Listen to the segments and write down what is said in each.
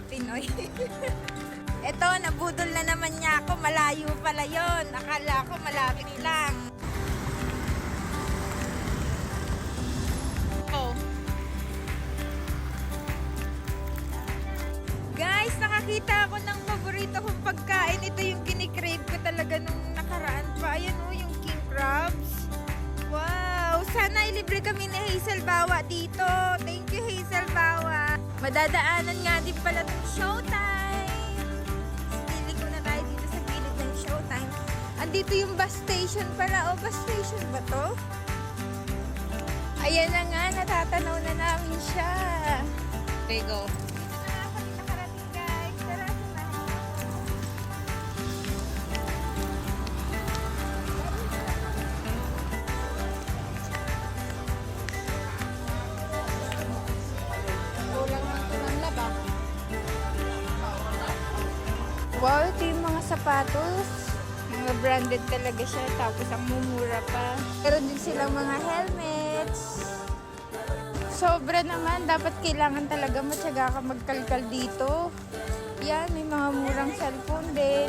mga Pinoy. Eto, nabudol na naman niya ako. Malayo pala yon. Akala ko malapit lang. Oh. Guys, nakakita ako ng paborito kong pagkain. Ito yung kinikrave ko talaga nung nakaraan pa. Ayan o, yung king crabs. Wow! Sana ilibre kami ni Hazel Bawa dito. Thank you, Hazel Bawa. Madadaanan nga din pala ng Showtime. Pili ko na tayo dito sa gilid ng Showtime. Andito yung bus station pala. O, bus station ba to? Ayan na nga, natatanaw na namin siya. Okay, go. Wow, ito yung mga sapatos. Mga branded talaga siya. Tapos ang mumura pa. Meron din silang mga helmets. Sobra naman. Dapat kailangan talaga matyaga ka magkalkal dito. Yan, may mga murang cellphone din.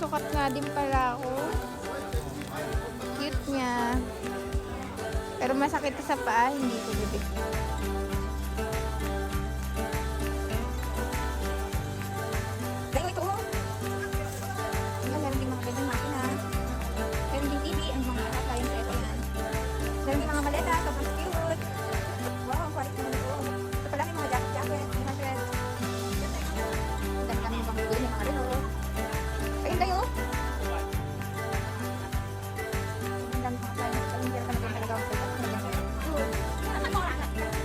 Sukat nga din pala ako. Cute niya. Pero masakit sa paa. Hindi ko bibig. Meron din mga maleta, tapos cute. Wow, ang quality naman ito. Ito pala yung mga jacket, 300. Dami kami yung pang-bigay, yung mga relo. Ayun tayo. Ang dami mga clients. Ayun, meron kami talaga ako.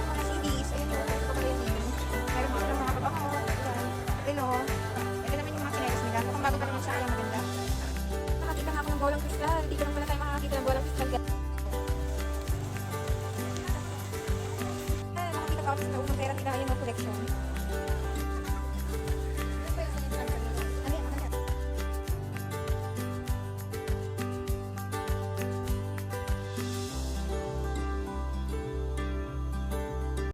Mga CDs, ayun o. Meron din mga kabango. Relo. Ito naman yung mga kinelis nila. Mukhang bago pa naman siya, kaya maganda. Nakakita nga ako ng bolang crystal. Dito lang pala tayo makakita ng bolang crystal. Nakakita ka ako sa unang pera nila yung collection.